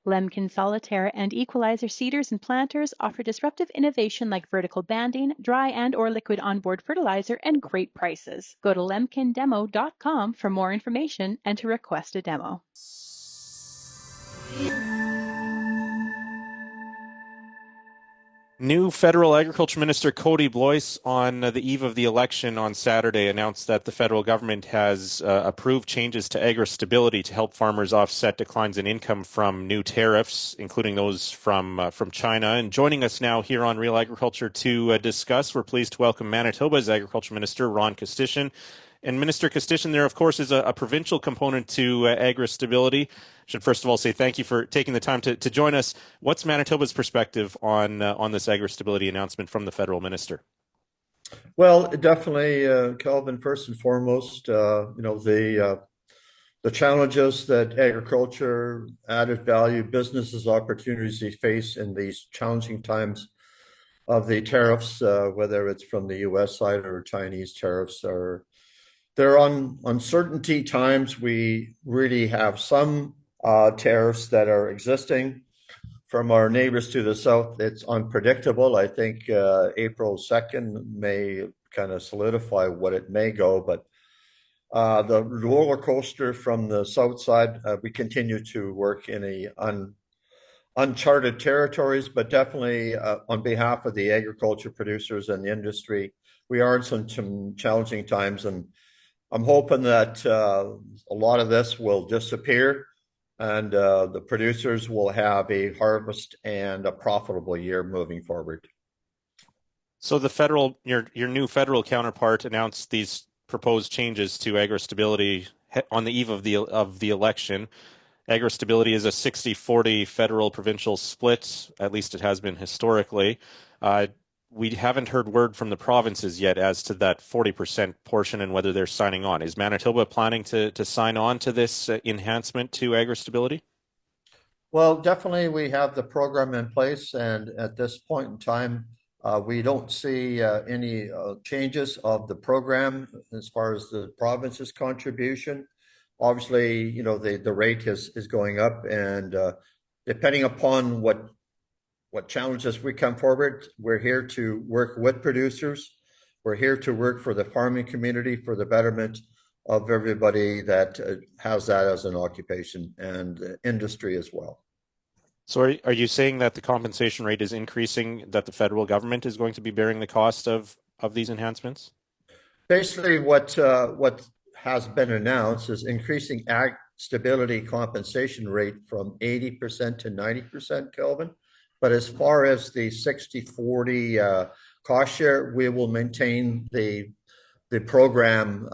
Lemkin Solitaire and Equalizer seeders and planters offer disruptive innovation like vertical banding, dry and or liquid onboard fertilizer, and great prices. Go to lemkindemo.com for more information and to request a demo. New federal agriculture minister Kody Blois on the eve of the election on Saturday announced that the federal government has approved changes to AgriStability to help farmers offset declines in income from new tariffs, including those from China. And joining us now here on Real Agriculture to discuss, we're pleased to welcome Manitoba's agriculture minister, Ron Kostishin. And Minister Kostishin, there, of course, is a provincial component to AgriStability. Should first of all say thank you for taking the time to join us. What's Manitoba's perspective on this AgriStability announcement from the federal minister? Well, definitely, Kelvin. First and foremost, the challenges that agriculture, added value, businesses, opportunities they face in these challenging times of the tariffs, whether it's from the U.S. side or Chinese tariffs, they're on uncertainty times. We really have some tariffs that are existing from our neighbors to the south. It's unpredictable. I think April 2nd may kind of solidify what it may go, but the roller coaster from the south side, we continue to work in uncharted territories, but definitely on behalf of the agriculture producers and the industry, we are in some challenging times, and I'm hoping that a lot of this will disappear and the producers will have a harvest and a profitable year moving forward. So your new federal counterpart announced these proposed changes to AgriStability on the eve of the election. AgriStability is a 60-40 federal provincial split, at least it has been historically. We haven't heard word from the provinces yet as to that 40% portion and whether they're signing on. Is Manitoba planning to sign on to this enhancement to AgriStability? Well, definitely we have the program in place, and at this point in time, we don't see any changes of the program as far as the province's contribution. Obviously, the rate is going up, and depending upon what challenges we come forward, we're here to work with producers. We're here to work for the farming community, for the betterment of everybody that has that as an occupation, and industry as well. So are you saying that the compensation rate is increasing, that the federal government is going to be bearing the cost of these enhancements? Basically, what has been announced is increasing ag stability compensation rate from 80% to 90%, Kelvin. But as far as the 60-40 cost share, we will maintain the program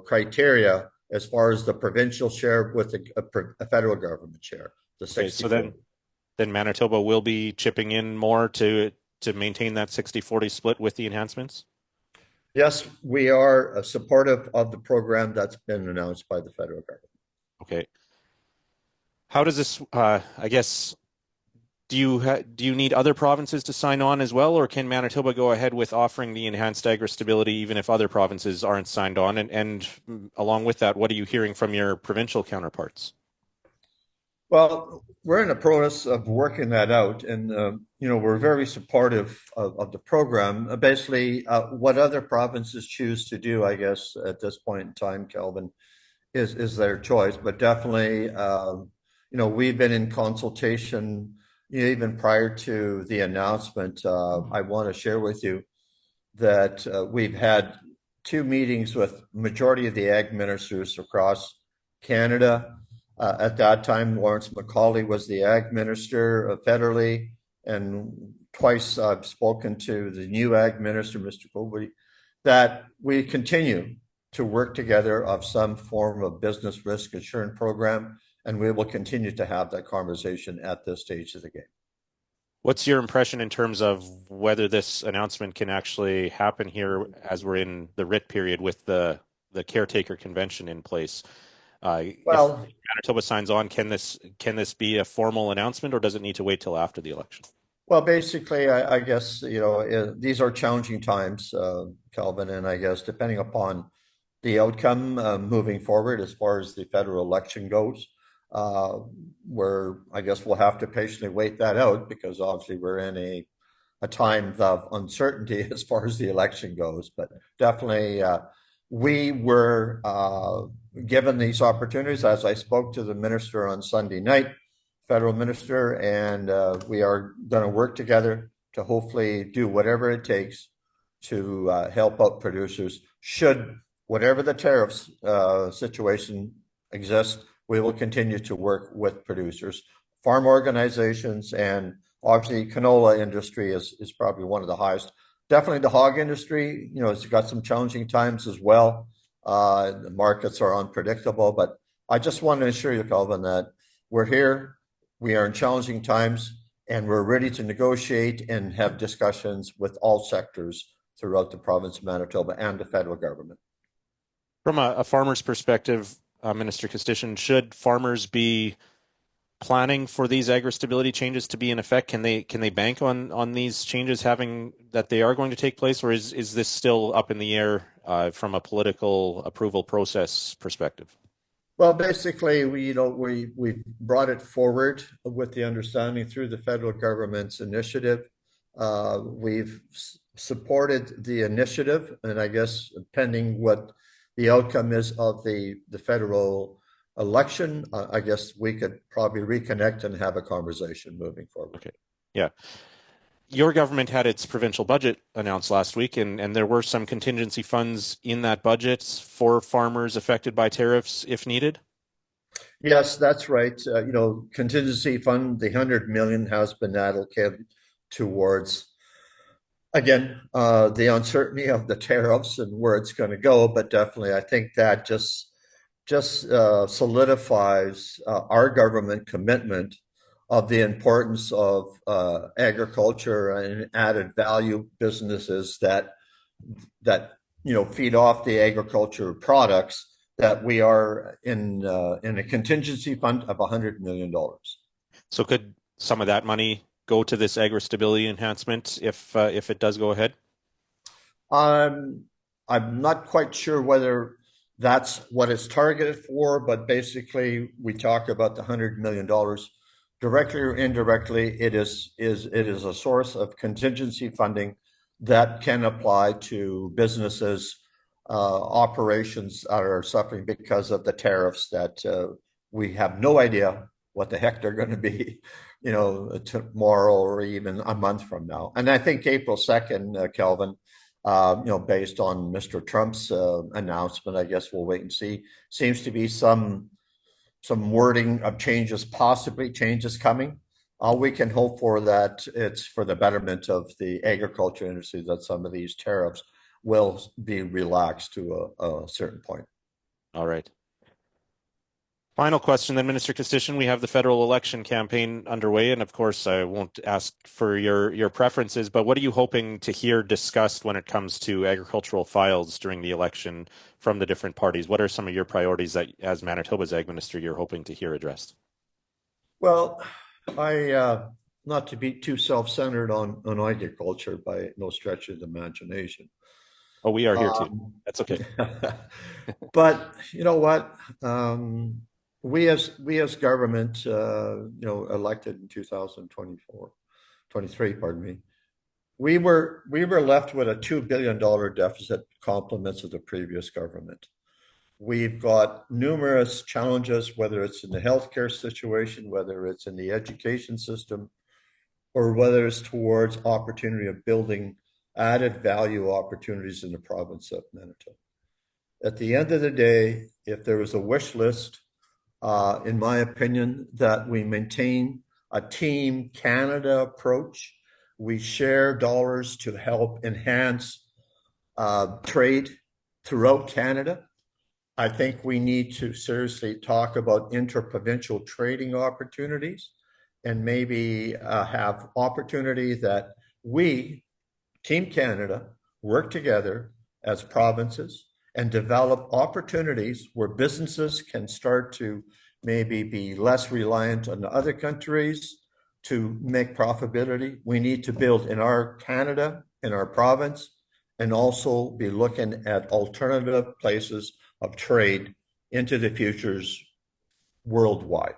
criteria as far as the provincial share with a federal government share. The 60. Okay, so then Manitoba will be chipping in more to maintain that 60-40 split with the enhancements? Yes, we are supportive of the program that's been announced by the federal government. Okay. How does this, I guess, do you need other provinces to sign on as well, or can Manitoba go ahead with offering the enhanced AgriStability even if other provinces aren't signed on? And along with that, what are you hearing from your provincial counterparts? Well, we're in the process of working that out, and we're very supportive of the program. Basically, what other provinces choose to do, I guess, at this point in time, Kelvin, is their choice. But definitely, we've been in consultation even prior to the announcement. I want to share with you that we've had 2 meetings with majority of the ag ministers across Canada. At that time, Lawrence MacAulay was the ag minister federally, and twice I've spoken to the new ag minister, Mr. Kody, that we continue to work together of some form of business risk insurance program, and we will continue to have that conversation at this stage of the game. What's your impression in terms of whether this announcement can actually happen here as we're in the writ period with the caretaker convention in place? Well, if Manitoba signs on, can this be a formal announcement, or does it need to wait till after the election? Well, basically, I guess these are challenging times, Calvin, and I guess depending upon the outcome moving forward as far as the federal election goes, where I guess we'll have to patiently wait that out because obviously we're in a time of uncertainty as far as the election goes. But definitely, we were given these opportunities as I spoke to the minister on Sunday night, federal minister, and we are going to work together to hopefully do whatever it takes to help out producers. Should whatever the tariffs situation exists, we will continue to work with producers, farm organizations, and obviously canola industry is probably one of the highest. Definitely the hog industry, it's got some challenging times as well. The markets are unpredictable, but I just want to assure you, Calvin, that we're here. We are in challenging times, and we're ready to negotiate and have discussions with all sectors throughout the province of Manitoba and the federal government. From a farmer's perspective, Minister Kostyshin, should farmers be planning for these AgriStability changes to be in effect? Can they bank on these changes having that they are going to take place, or is this still up in the air from a political approval process perspective? Well, basically, we brought it forward with the understanding through the federal government's initiative. We've supported the initiative, and I guess pending what the outcome is of the federal election, I guess we could probably reconnect and have a conversation moving forward. Okay. Yeah. Your government had its provincial budget announced last week, and there were some contingency funds in that budget for farmers affected by tariffs if needed. Yes, that's right. Contingency fund, the 100 million has been allocated towards, again, the uncertainty of the tariffs and where it's going to go. But definitely, I think that just solidifies our government commitment of the importance of agriculture and added value businesses that feed off the agriculture products, that we are in a contingency fund of $100 million. So could some of that money go to this AgriStability enhancement if it does go ahead? I'm not quite sure whether that's what it's targeted for, but basically we talk about the $100 million. Directly or indirectly, it is a source of contingency funding that can apply to businesses, operations that are suffering because of the tariffs that we have no idea what the heck they're going to be, tomorrow or even a month from now. And I think April 2nd, Kelvin, based on Mr. Trump's announcement, I guess we'll wait and see. Seems to be some wording of possibly changes coming. We can hope for that it's for the betterment of the agriculture industry that some of these tariffs will be relaxed to a certain point. All right. Final question then, Minister Kostyshin. We have the federal election campaign underway, and of course, I won't ask for your preferences, but what are you hoping to hear discussed when it comes to agricultural files during the election from the different parties? What are some of your priorities that, as Manitoba's Ag Minister, you're hoping to hear addressed? Well, not to be too self-centered on agriculture by no stretch of the imagination. Oh, we are here too. That's okay. But you know what? We as government, elected in 2023, pardon me, we were left with a $2 billion deficit, compliments of the previous government. We've got numerous challenges, whether it's in the healthcare situation, whether it's in the education system, or whether it's towards opportunity of building added value opportunities in the province of Manitoba. At the end of the day, if there was a wish list, in my opinion, that we maintain a Team Canada approach, we share dollars to help enhance trade throughout Canada. I think we need to seriously talk about interprovincial trading opportunities and maybe have opportunity that we, Team Canada, work together as provinces and develop opportunities where businesses can start to maybe be less reliant on other countries to make profitability. We need to build in our Canada, in our province, and also be looking at alternative places of trade into the futures worldwide.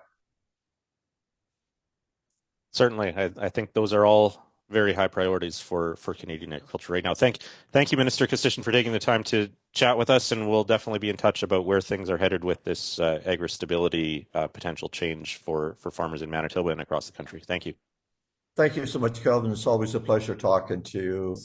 Certainly. I think those are all very high priorities for Canadian agriculture right now. Thank you, Minister Kostishin, for taking the time to chat with us, and we'll definitely be in touch about where things are headed with this AgriStability potential change for farmers in Manitoba and across the country. Thank you. Thank you so much, Kelvin. It's always a pleasure talking to you.